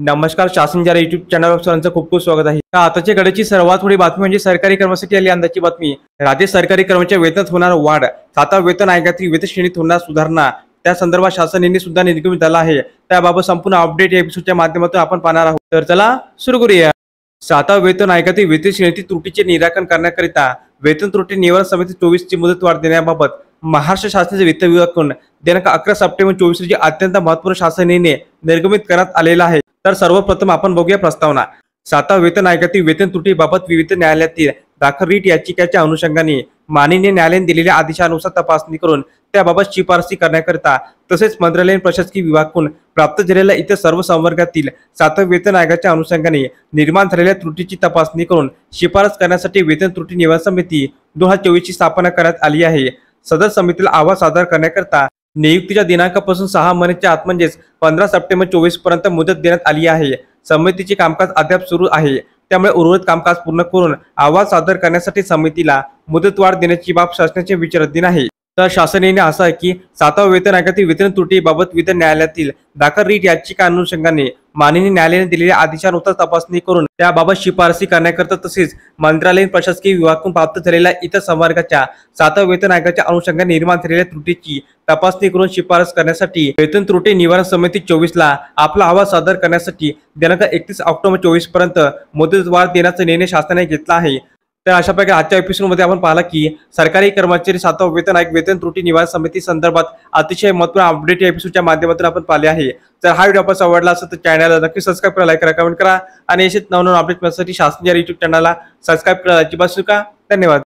नमस्कार. शासन जरा युट्यूब चॅनलवर सर्वांचं खूप खूप स्वागत आहे. आताच्या घडीची सर्वात मोठी बातमी म्हणजे सरकारी कर्मचारी आली अंदाची बातमी. राज्य सरकारी कर्मचारी वेतनात होणार वाढ, 7व्या वेतन आयोगातील वेतन श्रेणीत होणार सुधारणा, त्या संदर्भात शासन निर्णय सुद्धा निर्गमित झाला आहे. त्याबाबत संपूर्ण अपडेट या एपिसोडच्या माध्यमातून आपण पाहणार आहोत. तर चला सुरू करूया. 7व्या वेतन आयोगातील वेतन श्रेणीतील त्रुटीचे निराकरण करण्याकरिता वेतन त्रुटी निवारण समिती 24 ची मुदतवाढ देण्याबाबत महाराष्ट्र शासनाचे वित्त विभागाकडून दिनांक 11 सप्टेंबर 24 रोजी अत्यंत महत्त्वपूर्ण शासन निर्णय निर्गमित करण्यात आलेला आहे. तर सर्वप्रथम आपण बघूया प्रस्तावना. 7व्या वेतन आयोगातील वेतन त्रुटीबाबत विविध न्यायालयातील दाखल रीट याचिकेच्या अनुषंगाने माननीय न्यायालयाने दिलेल्या आदेशानुसार तपासणी करून त्याबाबत शिफारसी करण्याकरिता तसेच मंत्रालयीन प्रशासकीय विभागाकडून प्राप्त झालेल्या इतर सर्व संवर्गातील 7व्या वेतन आयोगाच्या अनुषंगाने निर्माण झालेल्या त्रुटीची तपासणी करून शिफारस करण्यासाठी वेतन त्रुटी निवारण समिती 2024 ची स्थापना करण्यात आली आहे. सदर समितीला अहवाल सादर करण्याकरिता नियुक्तीच्या दिनांकापासून 6 महिन्याच्या आत म्हणजेच 15 सप्टेंबर 24 पर्यंत मुदत देण्यात आली आहे. समितीचे कामकाज अद्याप सुरू आहे, त्यामुळे उर्वरित कामकाज पूर्ण करून अहवाल सादर करण्यासाठी समितीला मुदतवाढ देण्याची बाब शासनाच्या विचाराधीन आहे. तर शासन निर्णय असा आहे की 7व्या वेतन आयोगातील वेतन त्रुटीबाबत विविध न्यायालयातील दाखल रीट याचिका अनुषंगाने माननीय न्यायालयाने दिलेल्या आदेशानुसार तपासणी करून त्याबाबत शिफारसी करण्याकरिता तसेच मंत्रालयीन प्रशासकीय विभागाकडून प्राप्त झालेल्या इतर संवर्गाच्या 7व्या वेतन आयोगाच्या अनुषंगाने निर्माण झालेल्या त्रुटीची तपासणी करून शिफारस करण्यासाठी वेतन त्रुटी निवारण समिती 24 ला आपला अहवाल सादर करण्यासाठी दिनांक 31 ऑक्टोबर 24 पर्यंत मुदतवाढ देण्याचा निर्णय शासनाने घेतला आहे. तर अशा प्रकारे आजच्या एपिसोडमध्ये आपण पाहिला की सरकारी कर्मचारी 7व्या वेतन आयोग वेतन त्रुटी निवारण समिती संदर्भात अतिशय महत्त्वपूर्ण अपडेट या एपिसोडच्या माध्यमातून आपण पाहिले आहे. जर हा व्हिडिओ आपल्याला आवडला असेल तर चॅनलला नक्की सबस्क्राईब करा, लाईक करा, कमेंट करा आणि असेच नवनवीन अपडेट मिळण्यासाठी शासन या युट्यूब चॅनलला सबस्क्राईब करायला अजिबात विसरू नका. धन्यवाद.